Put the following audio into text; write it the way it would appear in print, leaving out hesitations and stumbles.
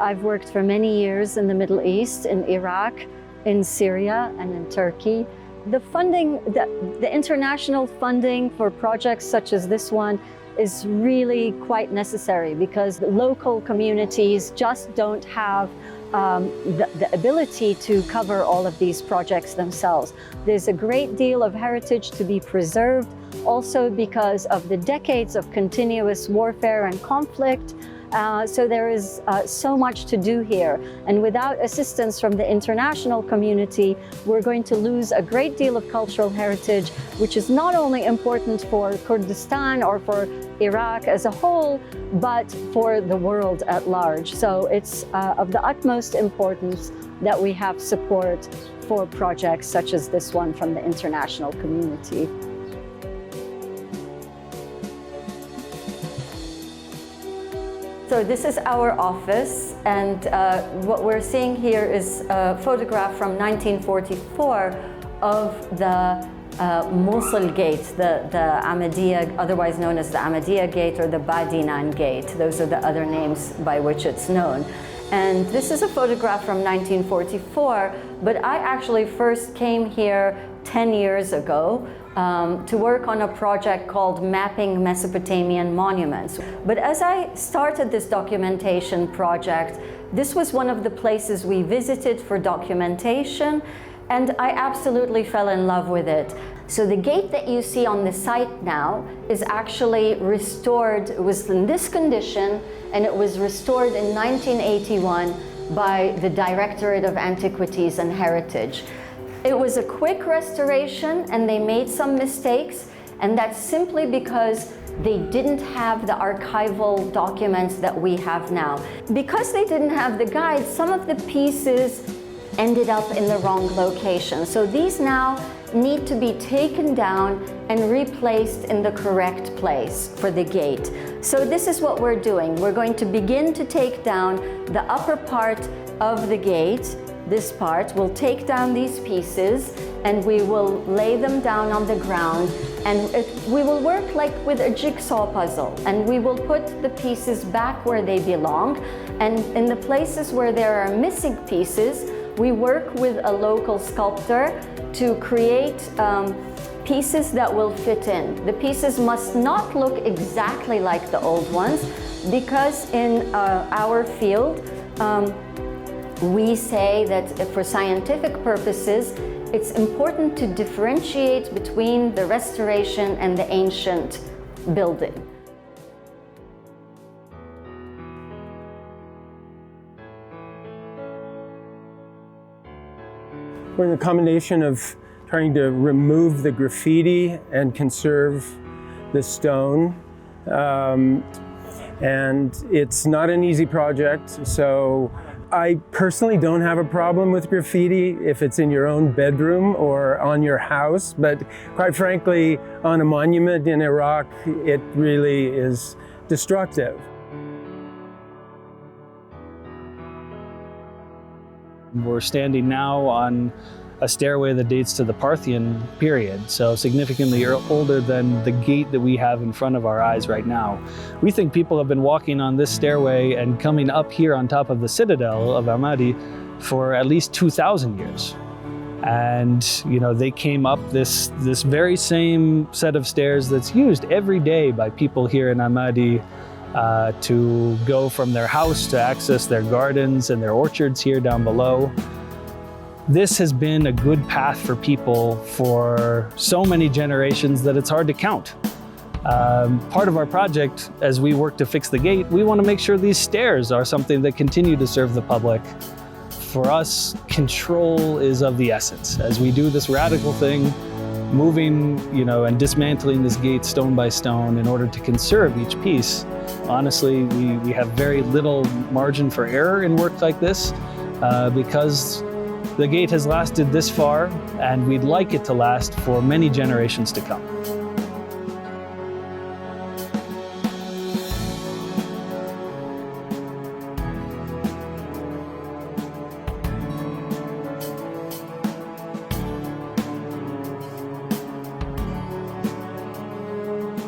I've worked for many years in the Middle East, in Iraq, in Syria, and in Turkey. The funding, the international funding for projects such as this one is really quite necessary because local communities just don't have the ability to cover all of these projects themselves. There's a great deal of heritage to be preserved, also because of the decades of continuous warfare and conflict. So there is so much to do here. And without assistance from the international community, we're going to lose a great deal of cultural heritage, which is not only important for Kurdistan or for Iraq as a whole, but for the world at large. So it's of the utmost importance that we have support for projects such as this one from the international community. So this is our office, and what we're seeing here is a photograph from 1944 of the Mosul Gate, the Ahmadiyya, otherwise known as the Ahmadiyya Gate or the Badinan Gate. Those are the other names by which it's known. And this is a photograph from 1944, but I actually first came here 10 years ago to work on a project called Mapping Mesopotamian Monuments. But as I started this documentation project, this was one of the places we visited for documentation, and I absolutely fell in love with it. So the gate that you see on the site now is actually restored. It was in this condition, and it was restored in 1981 by the Directorate of Antiquities and Heritage. It was a quick restoration, and they made some mistakes, and that's simply because they didn't have the archival documents that we have now. Because they didn't have the guides, some of the pieces ended up in the wrong location. So these now need to be taken down and replaced in the correct place for the gate. So this is what we're doing. We're going to begin to take down the upper part of the gate. This part, we'll take down these pieces and we will lay them down on the ground, and we will work like with a jigsaw puzzle, and we will put the pieces back where they belong. And in the places where there are missing pieces, we work with a local sculptor to create pieces that will fit in. The pieces must not look exactly like the old ones, because in our field, we say that for scientific purposes, it's important to differentiate between the restoration and the ancient building. We're in a combination of trying to remove the graffiti and conserve the stone. And it's not an easy project, so I personally don't have a problem with graffiti if it's in your own bedroom or on your house, but quite frankly, on a monument in Iraq, it really is destructive. We're standing now on a stairway that dates to the Parthian period, so significantly older than the gate that we have in front of our eyes right now. We think people have been walking on this stairway and coming up here on top of the citadel of Ahmadi for at least 2,000 years. And you know, they came up this very same set of stairs that's used every day by people here in Ahmadi to go from their house to access their gardens and their orchards here down below. This has been a good path for people for so many generations that it's hard to count. Part of our project, as we work to fix the gate, we want to make sure these stairs are something that continue to serve the public. For us, control is of the essence. As we do this radical thing, moving, and dismantling this gate stone by stone in order to conserve each piece, honestly, we have very little margin for error in work like this because the gate has lasted this far, and we'd like it to last for many generations to come.